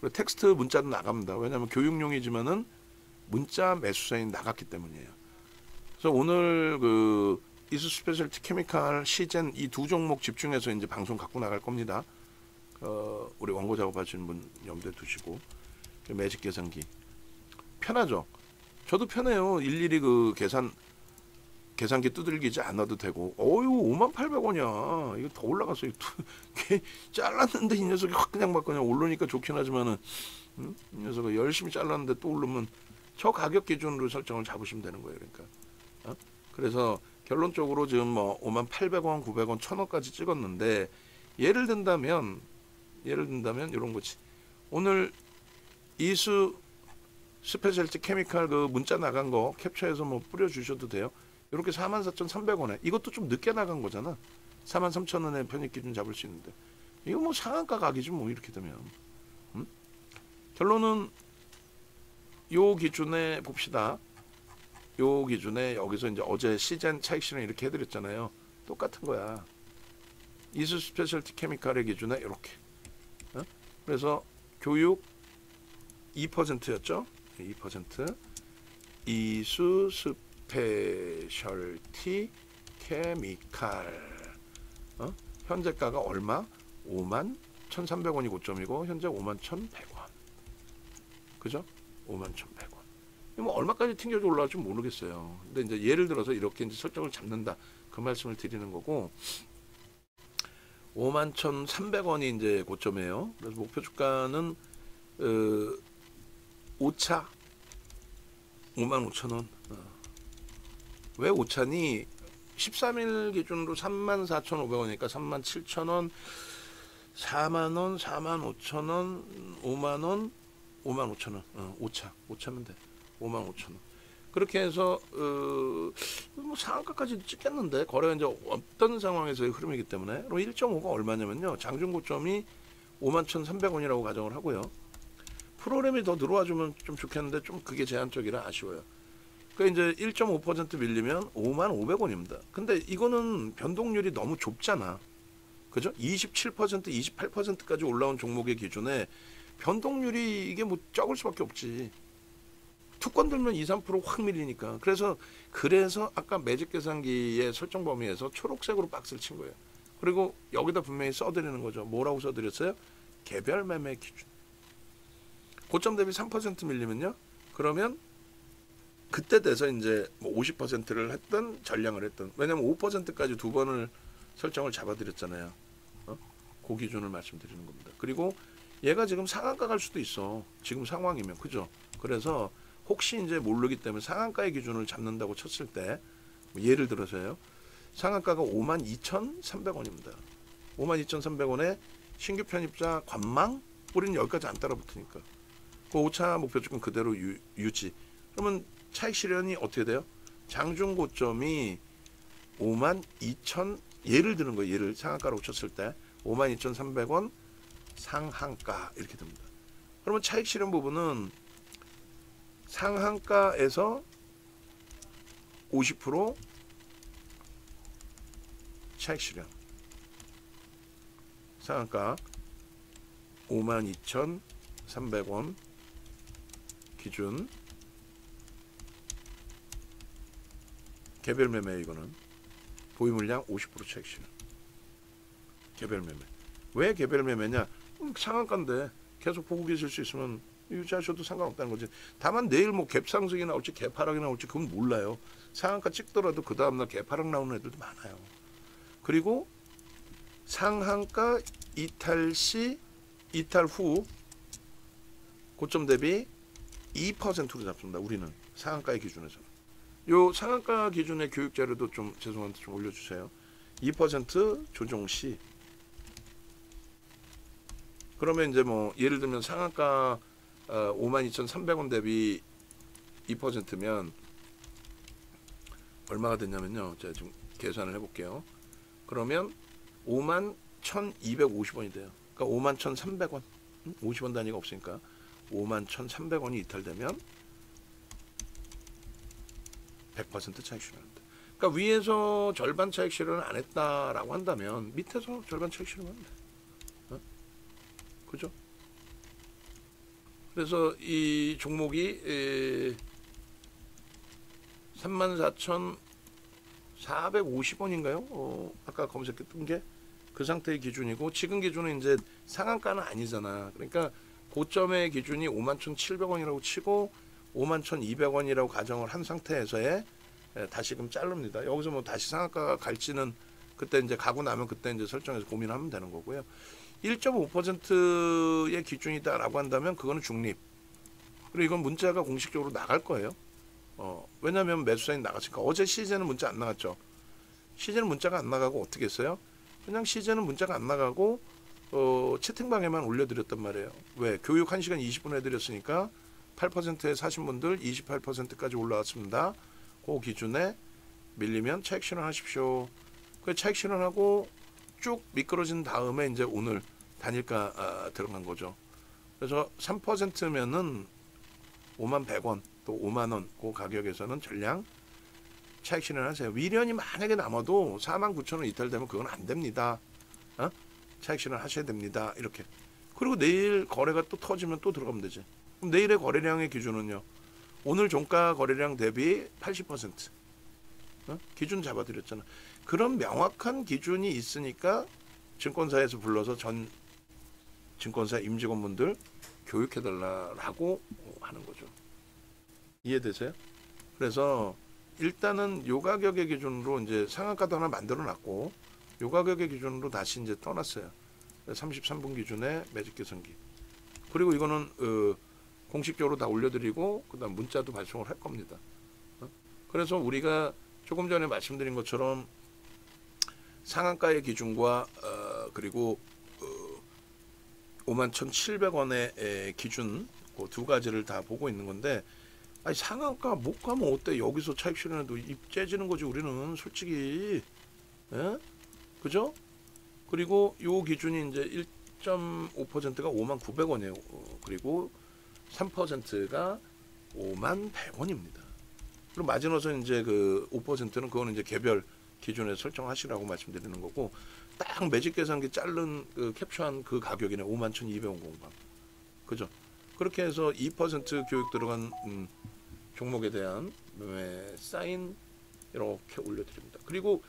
그리고 텍스트 문자도 나갑니다. 왜냐하면 교육용이지만은 문자 매수세인 나갔기 때문이에요. 그래서 오늘 그 이수 스페셜티 케미칼 시젠 이 두 종목 집중해서 이제 방송 갖고 나갈 겁니다. 우리 원고 작업하시는 분 염두에 두시고. 매직 계산기 편하죠. 저도 편해요. 일일이 그 계산기 두들기지 않아도 되고. 어유 58,000원이야. 이거 더 올라갔어요. 잘랐는데 이 녀석이 확 그냥 막 그냥 오르니까 좋긴 하지만은 이 녀석이 열심히 잘랐는데 또 오르면 저 가격 기준으로 설정을 잡으시면 되는 거예요. 그러니까 그래서 결론적으로 지금 뭐 58,000원, 900원, 1,000원까지 찍었는데, 예를 든다면 이런 거지. 오늘 이수 스페셜티 케미칼 그 문자 나간 거 캡처해서 뭐 뿌려주셔도 돼요. 이렇게 44,300원에 이것도 좀 늦게 나간 거잖아. 43,000원에 편입 기준 잡을 수 있는데 이거 뭐 상한가 각이죠 뭐 이렇게 되면. 결론은 요 기준에 봅시다. 요 기준에 여기서 이제 어제 시젠 차익 실현 이렇게 해드렸잖아요. 똑같은 거야. 이수 스페셜티 케미칼의 기준에 이렇게. 그래서 교육 2%였죠. 2%. 이수 스페셜티 케미칼. 현재가가 얼마? 51,300원이 고점이고 현재 51,100원. 그죠? 51,100원. 뭐 얼마까지 튕겨져 올라갈지 모르겠어요. 근데 이제 예를 들어서 이렇게 이제 설정을 잡는다, 그 말씀을 드리는 거고. 51,300원이 이제 고점이에요. 그래서 목표 주가는 5차 55,000원. 왜 5차니? 13일 기준으로 34,500원이니까 37,000원, 4만원, 45,000원, 5만원, 55,000원. 5차면 돼. 55,000원. 그렇게 해서 뭐 상한가까지 찍겠는데 거래가 이제 없던 상황에서의 흐름이기 때문에 1.5가 얼마냐면요. 장중 고점이 51,300원이라고 가정을 하고요. 프로그램이 더 들어와주면 좀 좋겠는데 좀 그게 제한적이라 아쉬워요. 그러니까 이제 1.5% 밀리면 55,500원입니다. 근데 이거는 변동률이 너무 좁잖아. 그죠? 27%, 28%까지 올라온 종목의 기준에 변동률이 이게 뭐 적을 수밖에 없지. 투권 들면 2, 3%확 밀리니까. 그래서 아까 매직 계산기의 설정 범위에서 초록색으로 박스를 친 거예요. 그리고 여기다 분명히 써드리는 거죠. 뭐라고 써드렸어요? 개별 매매 기준. 고점 대비 3% 밀리면요. 그러면 그때 돼서 이제 뭐 50%를 했던 전량을 했던. 왜냐면 5%까지 두 번을 설정을 잡아드렸잖아요. 그 기준을 말씀드리는 겁니다. 그리고 얘가 지금 상한가 갈 수도 있어. 지금 상황이면. 그죠? 그래서 혹시 이제 모르기 때문에 상한가의 기준을 잡는다고 쳤을 때 예를 들어서요. 상한가가 52,300원입니다. 52,300원에 신규 편입자 관망? 우리는 여기까지 안 따라붙으니까. 그 5차 목표주권 그대로 유지. 그러면 차익 실현이 어떻게 돼요? 장중 고점이 52,000 예를 드는 거예요. 예를 상한가로 쳤을 때 52,300원 상한가 이렇게 됩니다. 그러면 차익 실현 부분은 상한가에서 50% 차익 실현. 상한가 52,300원 기준 개별 매매 이거는 보유 물량 50% 차익 실현. 개별 매매. 왜 개별 매매냐? 상한가인데 계속 보고 계실 수 있으면 유지하셔도 상관없다는 거지. 다만 내일 뭐 갭상승이 나올지 갭하락이 나올지 그건 몰라요. 상한가 찍더라도 그 다음날 갭하락 나오는 애들도 많아요. 그리고 상한가 이탈 시 이탈 후 고점 대비 2%로 잡습니다. 우리는 상한가의 기준에서는. 요 상한가 기준의 교육 자료도 좀 죄송한데 좀 올려주세요. 2% 조정 시. 그러면 이제 뭐 예를 들면 상한가 52,300원 대비 2%면 얼마가 됐냐면요. 제가 좀 계산을 해볼게요. 그러면 51,250원이 돼요. 그러니까 51,300원. 50원 단위가 없으니까 51,300원이 이탈되면 100% 차익 실현합니다. 그러니까 위에서 절반 차익 실현을 안 했다라고 한다면 밑에서 절반 차익 실현하면 돼. 그죠? 그래서 이 종목이 34,450원인가요? 아까 검색했던 게 그 상태의 기준이고 지금 기준은 이제 상한가는 아니잖아. 그러니까 고점의 기준이 51,700원이라고 치고 51,200원이라고 가정을 한 상태에서의 다시금 자릅니다. 여기서 뭐 다시 상한가가 갈지는 그때 이제 가고 나면 그때 이제 설정해서 고민하면 되는 거고요. 1.5%의 기준이다라고 한다면 그거는 중립. 그리고 이건 문자가 공식적으로 나갈 거예요. 왜냐하면 매수사인 나갔으니까. 어제 시제는 문자 안 나갔죠. 시제는 문자가 안 나가고 어떻게 했어요? 그냥 시제는 문자가 안 나가고 채팅방에만 올려드렸단 말이에요. 왜? 교육 1시간 20분 해드렸으니까 8%에 사신 분들 28%까지 올라왔습니다. 그 기준에 밀리면 차익 실현하십시오. 그 차익 실현하고 쭉 미끄러진 다음에 이제 오늘 단일가 들어간 거죠. 그래서 3%면은 51,100원 또 50,000원 그 가격에서는 전량 차익 실현하세요. 미련이 만약에 남아도 49,000원 이탈되면 그건 안 됩니다. 차익 실현하셔야 됩니다. 이렇게. 그리고 내일 거래가 또 터지면 또 들어가면 되지. 그럼 내일의 거래량의 기준은요. 오늘 종가 거래량 대비 80%. 기준 잡아드렸잖아. 그런 명확한 기준이 있으니까 증권사에서 불러서 전 증권사 임직원분들 교육해달라고 하는 거죠. 이해되세요? 그래서 일단은 요 가격의 기준으로 이제 상한가도 하나 만들어놨고 요 가격의 기준으로 다시 이제 떠났어요. 33분 기준에 매직 계산기. 그리고 이거는 공식적으로 다 올려드리고 그다음 문자도 발송을 할 겁니다. 그래서 우리가 조금 전에 말씀드린 것처럼 상한가의 기준과 그리고 51,700원의 기준 그 두 가지를 다 보고 있는 건데, 아니 상한가 못 가면 어때? 여기서 차익 실현해도 입 째지는 거지 우리는 솔직히. 예? 그죠? 그리고 요 기준이 이제 1.5%가 59,100원이에요. 그리고 3%가 51,100원입니다. 그리고 마지노선 이제 그 5%는 그거는 이제 개별 기준에 설정하시라고 말씀드리는 거고, 딱 매직 계산기 자른 그 캡처한 그 가격이네. 51,200원 공방. 그죠? 그렇게 해서 2% 교육 들어간 종목에 대한 사인 이렇게 올려드립니다. 그리고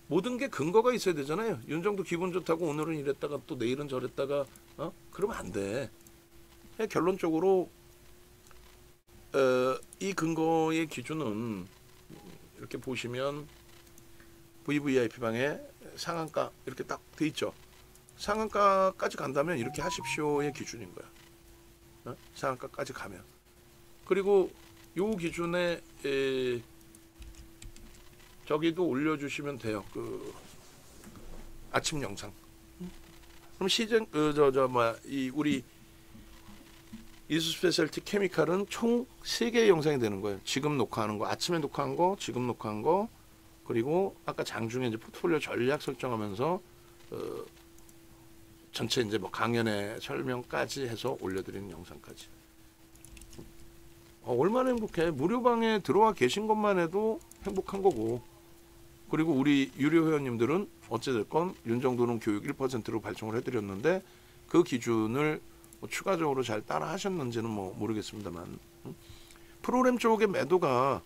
모든 게 근거가 있어야 되잖아요. 윤정도 기분 좋다고 오늘은 이랬다가 또 내일은 저랬다가 그러면 안 돼. 결론적으로 이 근거의 기준은 이렇게 보시면 VVIP 방에 상한가 이렇게 딱 돼 있죠. 상한가까지 간다면 이렇게 하십시오의 기준인 거야. 상한가까지 가면. 그리고 요 기준에 저기도 올려주시면 돼요. 그 아침 영상. 그럼 시즌 이 우리 이수 스페셜티 케미칼은 총 3개의 영상이 되는 거예요. 지금 녹화하는 거, 아침에 녹화한 거, 지금 녹화한 거, 그리고 아까 장중에 이제 포트폴리오 전략 설정하면서 전체 이제 뭐 강연의 설명까지 해서 올려드리는 영상까지. 얼마나 행복해. 무료방에 들어와 계신 것만 해도 행복한 거고. 그리고 우리 유료 회원님들은 어찌됐건 윤정도는 교육 1%로 발송을 해드렸는데 그 기준을 뭐 추가적으로 잘 따라 하셨는지는 뭐 모르겠습니다만, 프로그램 쪽의 매도가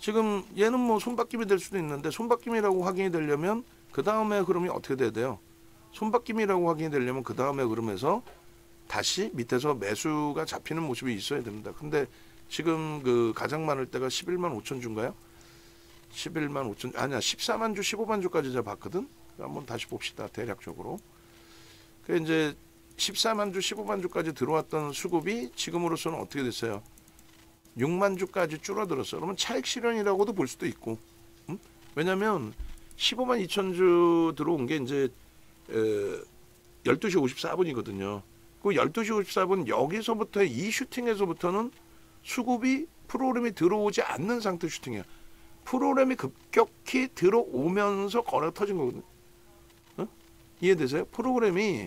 지금 얘는 뭐 손바뀜이 될 수도 있는데, 손바뀜이라고 확인이 되려면 그 다음에 흐름이 어떻게 돼야 돼요? 손바뀜이라고 확인이 되려면 그 다음에 흐름에서 다시 밑에서 매수가 잡히는 모습이 있어야 됩니다. 근데 지금 그 가장 많을 때가 11만 5천 주인가요? 11만 5천, 아니야 14만 주 15만 주까지 제가 봤거든. 한번 다시 봅시다. 대략적으로. 그 이제 14만 주 15만 주까지 들어왔던 수급이 지금으로서는 어떻게 됐어요? 6만 주까지 줄어들었어. 그러면 차익 실현이라고도 볼 수도 있고. 왜냐면 15만 2천 주 들어온 게 이제 12시 54분이거든요. 그 12시 54분 여기서부터 이 슈팅에서부터는 수급이 프로그램이 들어오지 않는 상태 슈팅이야. 프로그램이 급격히 들어오면서 거래가 터진 거거든요. 이해되세요? 프로그램이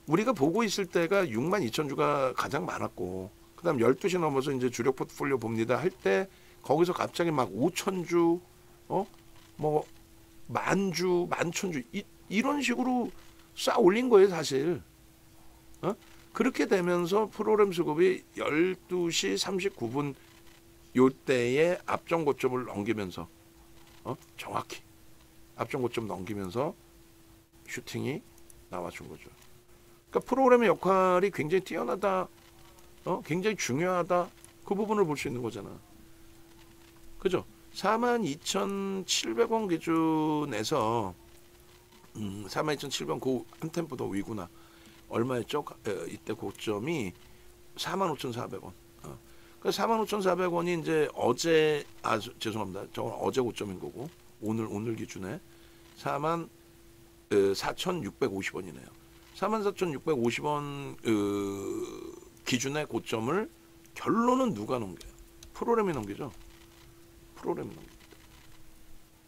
우리가 보고 있을 때가 6만 2천 주가 가장 많았고, 그 다음 12시 넘어서 이제 주력 포트폴리오 봅니다 할 때 거기서 갑자기 막 5천 주, 뭐 만주, 만천주 이런 식으로 쌓아 올린 거예요 사실. 그렇게 되면서 프로그램 수급이 12시 39분 요때에 앞전 고점을 넘기면서 정확히 앞전 고점 넘기면서 슈팅이 나와준 거죠. 그러니까 프로그램의 역할이 굉장히 뛰어나다, 굉장히 중요하다, 그 부분을 볼 수 있는 거잖아. 그죠? 42,700원 기준에서 42,700원 그 한 템포 더 위구나. 얼마였죠? 이때 고점이 45,400원. 그 45,400원이 이제 어제, 죄송합니다. 저건 어제 고점인 거고, 오늘 기준에 44,650원이네요. 44,650원 기준의 고점을 결론은 누가 넘겨요? 프로그램이 넘기죠. 프로그램이 넘깁니다.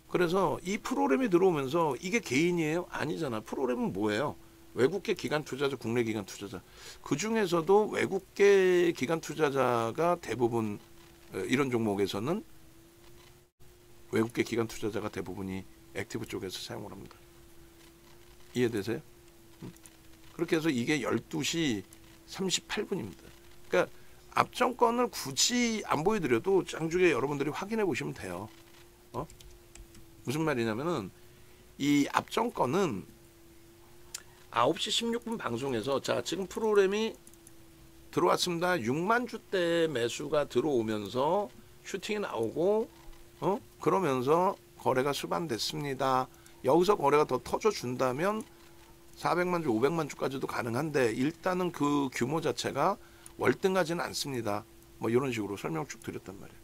그래서 이 프로그램이 들어오면서 이게 개인이에요? 아니잖아. 프로그램은 뭐예요? 외국계 기관 투자자, 국내 기관 투자자. 그 중에서도 외국계 기관 투자자가 대부분, 이런 종목에서는 외국계 기관 투자자가 대부분이 액티브 쪽에서 사용을 합니다. 이해되세요? 그렇게 해서 이게 12시 38분입니다. 그러니까 앞정권을 굳이 안 보여드려도 장중에 여러분들이 확인해 보시면 돼요. 무슨 말이냐면은 이 앞정권은 9시 16분 방송에서, 자 지금 프로그램이 들어왔습니다. 6만 주대 매수가 들어오면서 슈팅이 나오고 그러면서 거래가 수반됐습니다. 여기서 거래가 더 터져준다면 400만 주, 500만 주까지도 가능한데 일단은 그 규모 자체가 월등하지는 않습니다. 뭐 이런 식으로 설명 쭉 드렸단 말이에요.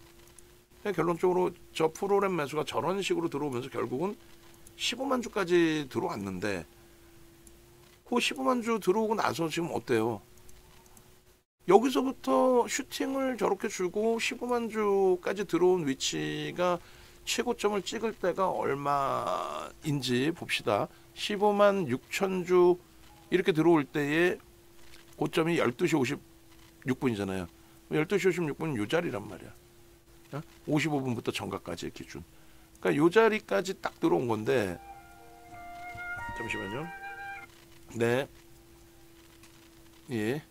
결론적으로 저 프로그램 매수가 저런 식으로 들어오면서 결국은 15만 주까지 들어왔는데 그 15만 주 들어오고 나서 지금 어때요? 여기서부터 슈팅을 저렇게 주고 15만 주까지 들어온 위치가 최고점을 찍을 때가 얼마인지 봅시다. 15만 6천 주 이렇게 들어올 때의 고점이 12시 56분이잖아요. 12시 56분은 이 자리란 말이야. 55분부터 정가까지의 기준. 그러니까 이 자리까지 딱 들어온 건데, 잠시만요. 네. 예.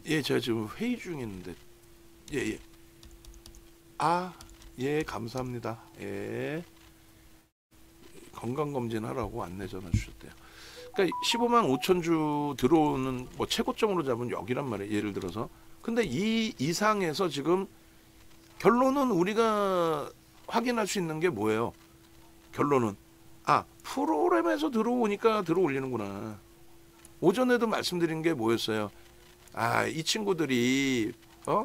예, 제가 지금 회의 중인데. 예, 예. 아, 예, 감사합니다. 예. 건강검진 하라고 안내 전화 주셨대요. 그러니까 15만 5천 주 들어오는 뭐 최고점으로 잡은 여기란 말이에요. 예를 들어서. 근데 이 이상에서 지금 결론은 우리가 확인할 수 있는 게 뭐예요? 결론은 프로그램에서 들어오니까 들어올리는구나. 오전에도 말씀드린 게 뭐였어요? 이 친구들이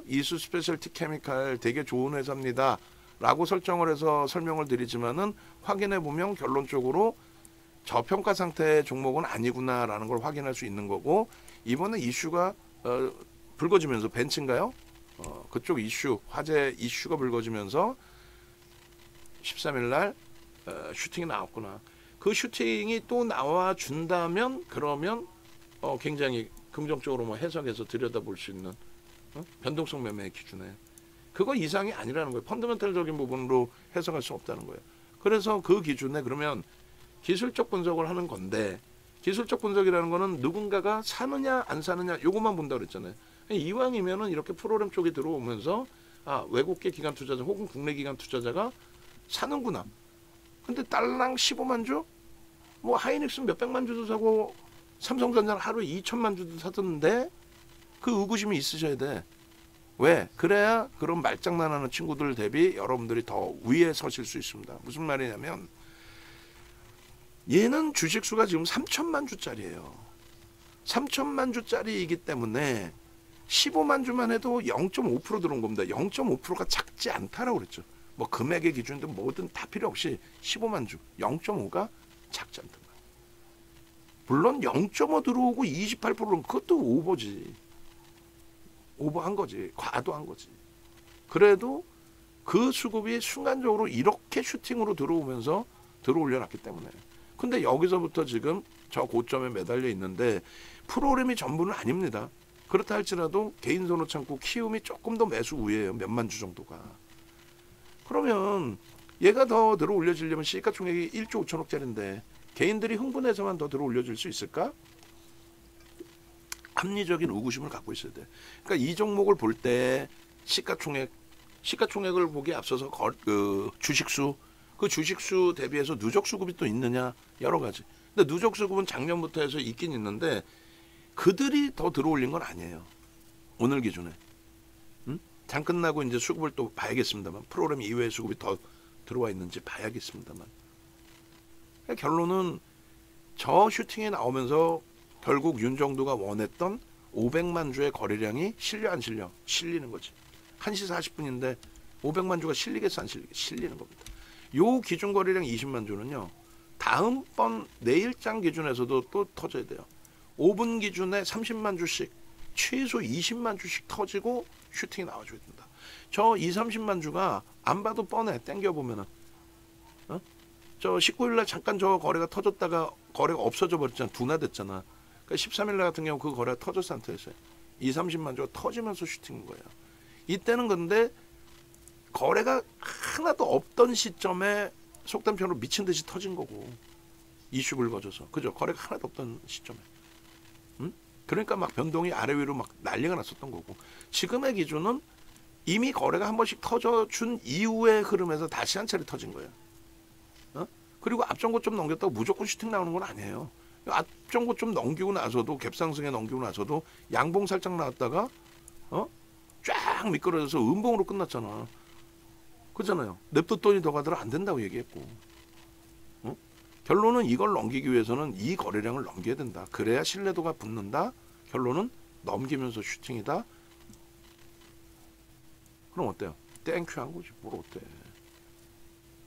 이수 스페셜티 케미칼 되게 좋은 회사입니다 라고 설정을 해서 설명을 드리지만은 확인해 보면 결론적으로 저평가 상태의 종목은 아니구나 라는 걸 확인할 수 있는 거고, 이번에 이슈가 불거지면서 벤츠인가요? 그쪽 이슈, 화재 이슈가 불거지면서 13일 날 슈팅이 나왔구나. 그 슈팅이 또 나와 준다면 그러면 굉장히 긍정적으로 뭐 해석해서 들여다볼 수 있는 변동성 매매의 기준에 그거 이상이 아니라는 거예요. 펀더멘탈적인 부분으로 해석할 수 없다는 거예요. 그래서 그 기준에 그러면 기술적 분석을 하는 건데, 기술적 분석이라는 거는 누군가가 사느냐 안 사느냐 요것만 본다고 그랬잖아요. 이왕이면은 이렇게 프로그램 쪽에 들어오면서 외국계 기관 투자자 혹은 국내 기관 투자자가 사는구나. 근데 딸랑 15만 주? 뭐 하이닉스 몇백만 주도 사고 삼성전자는 하루에 2천만 주도 사던데 그 의구심이 있으셔야 돼. 왜? 그래야 그런 말장난하는 친구들 대비 여러분들이 더 위에 서실 수 있습니다. 무슨 말이냐면 얘는 주식수가 지금 3천만 주짜리예요. 3천만 주짜리이기 때문에 15만 주만 해도 0.5% 들어온 겁니다. 0.5%가 작지 않다라고 그랬죠. 뭐 금액의 기준이든 뭐든 다 필요 없이 15만 주 0.5가 작지 않다. 물론 0.5 들어오고 28%는 그것도 오버지. 오버한 거지. 과도한 거지. 그래도 그 수급이 순간적으로 이렇게 슈팅으로 들어오면서 들어올려놨기 때문에. 근데 여기서부터 지금 저 고점에 매달려 있는데 프로그램이 전부는 아닙니다. 그렇다 할지라도 개인 선호 창고 키움이 조금 더 매수 우위에요. 몇만 주 정도가. 그러면 얘가 더 들어 올려지려면 시가총액이 1조 5천억짜리인데 개인들이 흥분해서만 더 들어 올려줄 수 있을까? 합리적인 의구심을 갖고 있어야 돼. 그러니까 이 종목을 볼 때 시가총액을 보기에 앞서서 주식수, 그 주식수 대비해서 누적 수급이 또 있느냐 여러 가지. 근데 누적 수급은 작년부터 해서 있긴 있는데 그들이 더 들어올린 건 아니에요. 오늘 기준에. 장 끝나고 이제 수급을 또 봐야겠습니다만 프로그램 이외의 수급이 더 들어와 있는지 봐야겠습니다만. 결론은 저 슈팅이 나오면서 결국 윤정두가 원했던 500만 주의 거래량이 실려 안 실려? 실리는 거지. 1시 40분인데 500만 주가 실리겠어 안 실리겠어? 실리는 겁니다. 요 기준 거래량 20만 주는요. 다음번 내일장 기준에서도 또 터져야 돼요. 5분 기준에 30만 주씩 최소 20만 주씩 터지고 슈팅이 나와줘야 된다. 저 2, 30만 주가 안 봐도 뻔해. 땡겨보면은. 저 19일날 잠깐 저 거래가 터졌다가 거래가 없어져 버렸잖아. 둔화됐잖아. 그러니까 13일날 같은 경우 그 거래가 터졌 상태였어요. 2, 30만 주가 터지면서 슈팅인 거예요. 이때는 근데 거래가 하나도 없던 시점에 속된 편으로 미친 듯이 터진 거고 이슈 불거져서 그죠? 거래가 하나도 없던 시점에. 그러니까 막 변동이 아래 위로 막 난리가 났었던 거고 지금의 기준은 이미 거래가 한 번씩 터져준 이후의 흐름에서 다시 한 차례 터진 거예요. 그리고 앞전고점 넘겼다고 무조건 슈팅 나오는 건 아니에요. 앞전고점 넘기고 나서도 갭상승에 넘기고 나서도 양봉 살짝 나왔다가 쫙 미끄러져서 음봉으로 끝났잖아. 그렇잖아요. 냅뒀더니 더 가더라 안 된다고 얘기했고. 결론은 이걸 넘기기 위해서는 이 거래량을 넘겨야 된다. 그래야 신뢰도가 붙는다. 결론은 넘기면서 슈팅이다. 그럼 어때요? 땡큐한 거지. 뭘 어때?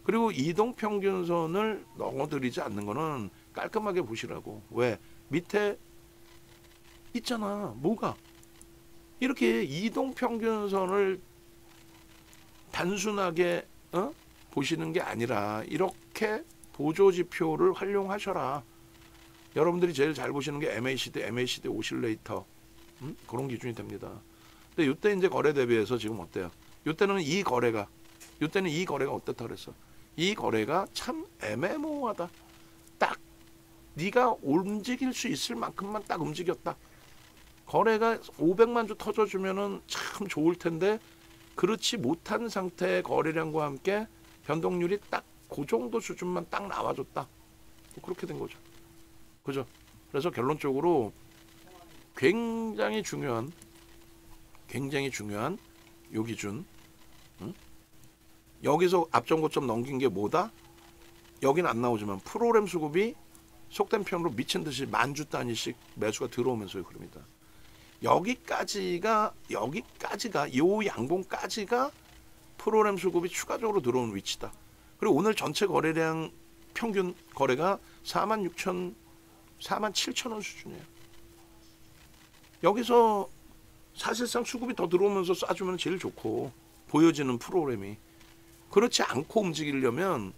그리고 이동평균선을 넘어들이지 않는 거는 깔끔하게 보시라고. 왜? 밑에 있잖아. 뭐가? 이렇게 이동평균선을 단순하게 보시는 게 아니라 이렇게 보조지표를 활용하셔라. 여러분들이 제일 잘 보시는 게 MACD 오실레이터 그런 기준이 됩니다. 근데 이때 이제 거래 대비해서 지금 어때요? 이때는 이 거래가 어떻다 그랬어? 이 거래가 참 애매모호하다. 딱 네가 움직일 수 있을 만큼만 딱 움직였다. 거래가 500만 주 터져주면은 참 좋을 텐데 그렇지 못한 상태의 거래량과 함께 변동률이 딱 그 정도 수준만 딱 나와줬다. 그렇게 된 거죠. 그죠? 그래서 결론적으로 굉장히 중요한 요 기준. 여기서 앞전고점 넘긴 게 뭐다? 여긴 안 나오지만 프로그램 수급이 속된 편으로 미친 듯이 만주 단위씩 매수가 들어오면서의 흐름이다. 여기까지가 요 양봉까지가 프로그램 수급이 추가적으로 들어온 위치다. 그리고 오늘 전체 거래량 평균 거래가 47,000원 수준이에요. 여기서 사실상 수급이 더 들어오면서 쏴주면 제일 좋고 보여지는 프로그램이. 그렇지 않고 움직이려면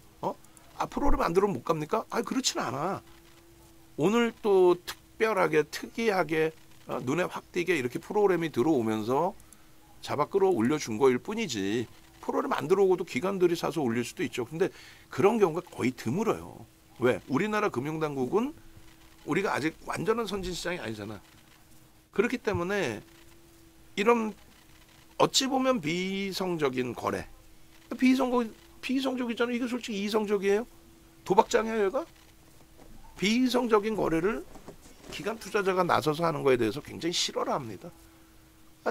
프로그램 안 들어오면 못 갑니까? 그렇진 않아. 오늘 또 특별하게 특이하게 눈에 확 띄게 이렇게 프로그램이 들어오면서 잡아 끌어올려 준 거일 뿐이지 프로그램 안 들어오고도 기관들이 사서 올릴 수도 있죠. 근데 그런 경우가 거의 드물어요. 왜? 우리나라 금융당국은 우리가 아직 완전한 선진시장이 아니잖아. 그렇기 때문에 이런 어찌 보면 비이성적인 거래, 비이성적이잖아요. 이게 솔직히 이성적이에요? 도박장이야 얘가? 비이성적인 거래를 기관 투자자가 나서서 하는 거에 대해서 굉장히 싫어라 합니다.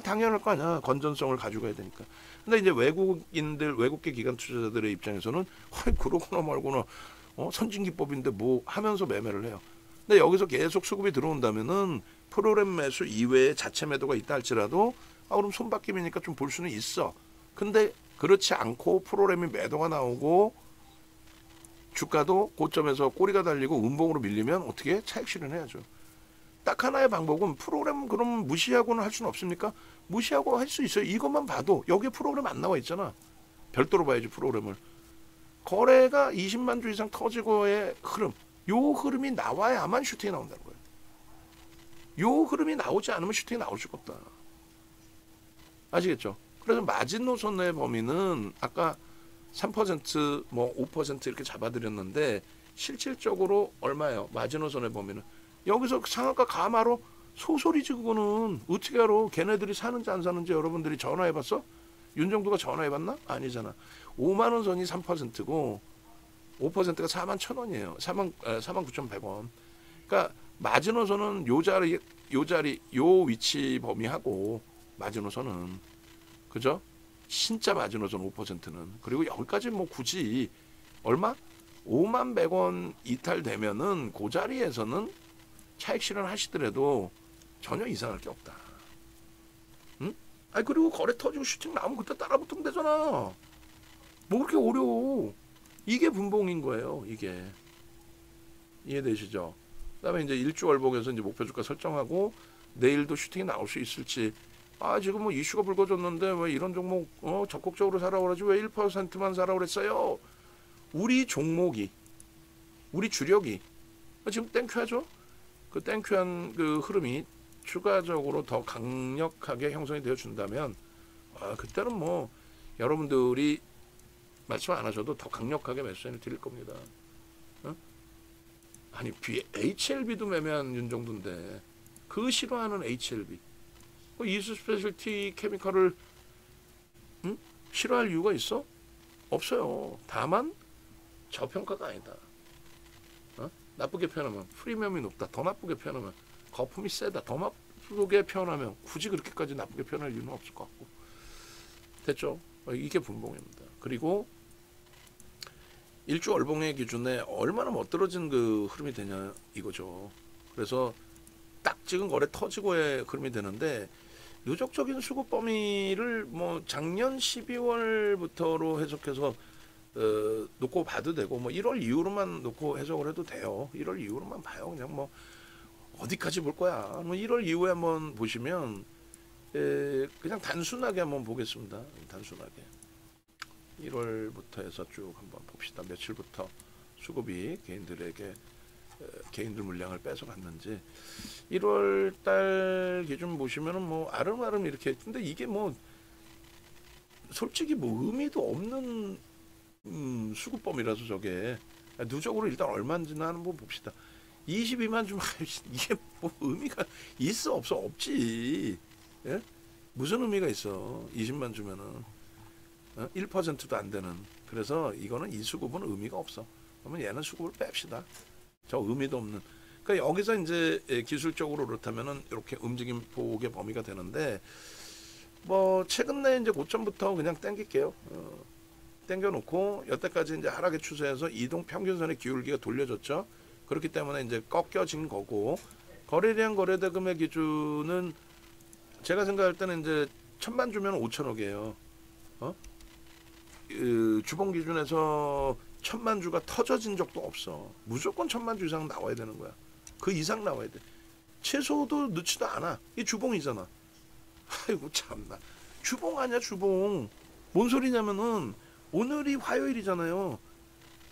당연할 거 아니야. 건전성을 가지고 가야 되니까. 근데 이제 외국계 기관 투자자들의 입장에서는 그러거나 말거나 선진기법인데 뭐 하면서 매매를 해요. 근데 여기서 계속 수급이 들어온다면은 프로그램 매수 이외에 자체 매도가 있다 할지라도 그럼 손바뀜이니까 좀 볼 수는 있어. 근데 그렇지 않고 프로그램이 매도가 나오고 주가도 고점에서 꼬리가 달리고 음봉으로 밀리면 어떻게 차익 실현해야죠. 딱 하나의 방법은 프로그램 그럼 무시하고는 할 수는 없습니까? 무시하고 할 수 있어요. 이것만 봐도 여기에 프로그램 안 나와 있잖아. 별도로 봐야지 프로그램을. 거래가 20만 주 이상 터지고의 흐름. 요 흐름이 나와야만 슈팅이 나온다는 거예요. 요 흐름이 나오지 않으면 슈팅이 나올 수가 없다. 아시겠죠? 그래서 마지노선의 범위는 아까 3% 뭐 5% 이렇게 잡아드렸는데 실질적으로 얼마예요? 마지노선의 범위는. 여기서 상한가 가마로 소설이지 그거는. 어떻게 알아? 걔네들이 사는지 안 사는지 여러분들이 전화해봤어? 윤정두가 전화해봤나? 아니잖아. 5만 원 선이 3%고 5%가 41,000원이에요. 49,100원. 그러니까 마지노선은 요 자리 요 위치 범위하고 마지노선은 그죠? 진짜 마지노선 5%는 그리고 여기까지 뭐 굳이 얼마? 5만 100원 이탈되면은 그 자리에서는 차익 실현하시더라도 전혀 이상할 게 없다. 응? 그리고 거래 터지고 슈팅 나오면 그때 따라붙으면 되잖아. 뭐 그렇게 어려워. 이게 분봉인 거예요. 이게 이해되시죠? 그다음에 이제 일주월봉에서 이제 목표 주가 설정하고 내일도 슈팅이 나올 수 있을지. 지금 뭐 이슈가 불거졌는데 왜 이런 종목 적극적으로 사라고 그러지 왜 1%만 사라고 그랬어요? 우리 종목이 우리 주력이 지금 땡큐하죠? 그 땡큐한 그 흐름이 추가적으로 더 강력하게 형성이 되어 준다면 그때는 뭐 여러분들이 말씀 안 하셔도 더 강력하게 메시지를 드릴 겁니다. 아니 HLB도 매매한 윤정도인데 그 싫어하는 HLB 이수 스페셜티 케미컬을 싫어할 이유가 있어? 없어요. 다만 저평가가 아니다. 나쁘게 표현하면 프리미엄이 높다. 더 나쁘게 표현하면 거품이 세다. 더 나쁘게 표현하면 굳이 그렇게까지 나쁘게 표현할 이유는 없을 것 같고. 됐죠? 이게 분봉입니다. 그리고 일주 월봉의 기준에 얼마나 멋들어진 그 흐름이 되냐 이거죠. 그래서 딱 찍은 거래 터지고의 그림이 되는데 누적적인 수급 범위를 뭐 작년 12월부터로 해석해서 놓고 봐도 되고 뭐 1월 이후로만 놓고 해석을 해도 돼요. 1월 이후로만 봐요. 그냥 뭐 어디까지 볼 거야. 뭐 1월 이후에 한번 보시면 그냥 단순하게 한번 보겠습니다. 단순하게 1월부터 해서 쭉 한번 봅시다. 며칠부터 수급이 개인들에게 개인들 물량을 뺏어갔는지 1월 달 기준 보시면은 뭐 아름아름 이렇게 근데 이게 뭐 솔직히 뭐 의미도 없는 수급범이라서 저게 누적으로 일단 얼마인지는 한번 봅시다. 22만 주면 이게 뭐 의미가 있어 없어 없지. 예? 무슨 의미가 있어 20만 주면은 1%도 안 되는. 그래서 이거는 이 수급은 의미가 없어. 그러면 얘는 수급을 뺍시다. 저 의미도 없는. 그러니까 여기서 이제 기술적으로 그렇다면은 이렇게 움직임 폭의 범위가 되는데 뭐 최근에 이제 고점부터 그냥 땡길게요. 땡겨놓고 여태까지 이제 하락의 추세에서 이동 평균선의 기울기가 돌려졌죠. 그렇기 때문에 이제 꺾여진 거고 거래량 거래대금의 기준은 제가 생각할 때는 이제 1,000만 주면 5천억이에요. 주봉 기준에서 1,000만 주가 터져진 적도 없어. 무조건 1,000만 주 이상 나와야 되는 거야. 그 이상 나와야 돼. 최소도 넣지도 않아. 이 주봉이잖아. 아이고 참나. 주봉 아니야 주봉. 뭔 소리냐면은 오늘이 화요일이잖아요.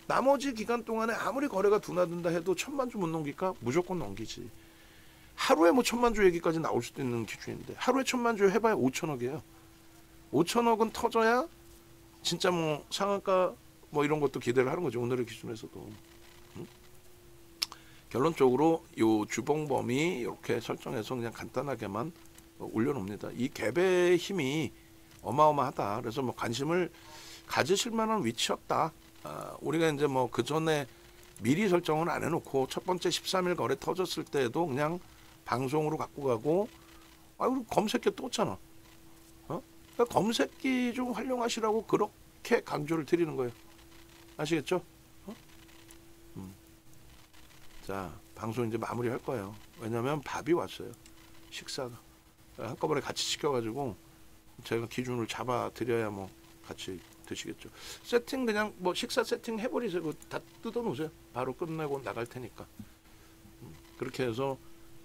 나머지 기간 동안에 아무리 거래가 둔화된다 해도 1,000만 주 못 넘길까? 무조건 넘기지. 하루에 뭐 1,000만 주 얘기까지 나올 수도 있는 기준인데 하루에 1,000만 주 해봐야 5천억이에요. 5천억은 터져야 진짜 뭐 상한가 뭐 이런 것도 기대를 하는 거죠. 오늘의 기준에서도. 결론적으로 요 주봉 범위 이렇게 설정해서 그냥 간단하게만 올려놓습니다. 이 갭의 힘이 어마어마하다. 그래서 뭐 관심을 가지실 만한 위치였다. 우리가 이제 뭐 그 전에 미리 설정은 안 해놓고 첫 번째 13일 거래 터졌을 때도 그냥 방송으로 갖고 가고 그리고 검색기 떴잖아. 그러니까 검색기 좀 활용하시라고 그렇게 강조를 드리는 거예요. 아시겠죠? 자, 방송 이제 마무리할 거예요. 왜냐면 밥이 왔어요. 식사가 한꺼번에 같이 시켜가지고 제가 기준을 잡아 드려야 뭐 같이 드시겠죠. 세팅 그냥 뭐 식사 세팅 해버리세요. 다 뜯어 놓으세요. 바로 끝내고 나갈 테니까. 그렇게 해서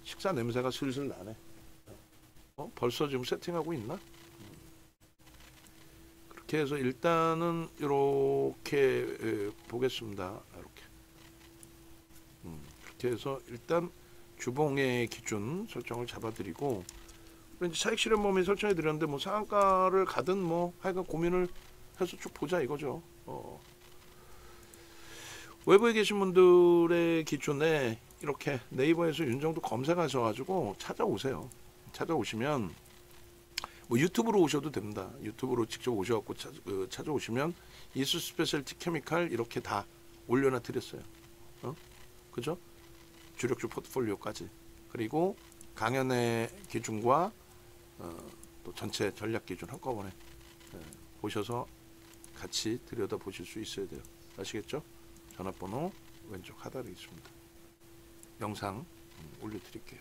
식사 냄새가 슬슬 나네. 벌써 지금 세팅하고 있나? 그렇게 해서 일단은 이렇게 보겠습니다. 이렇게. 그렇게 해서 일단 주봉의 기준 설정을 잡아드리고 이제 차익 실현 범위 설정해 드렸는데 뭐 상한가를 가든 뭐 하여간 고민을 해서 쭉 보자 이거죠. 외부에 계신 분들의 기준에 이렇게 네이버에서 윤정도 검색하셔가지고 찾아오세요. 찾아오시면 뭐 유튜브로 오셔도 됩니다. 유튜브로 직접 오셔갖고 찾아오시면 이수 스페셜티 케미칼 이렇게 다 올려놔 드렸어요. 그죠? 주력주 포트폴리오까지. 그리고 강연의 기준과 또 전체 전략 기준 한꺼번에 보셔서 같이 들여다 보실 수 있어야 돼요. 아시겠죠? 전화번호 왼쪽 하단에 있습니다. 영상 올려드릴게요.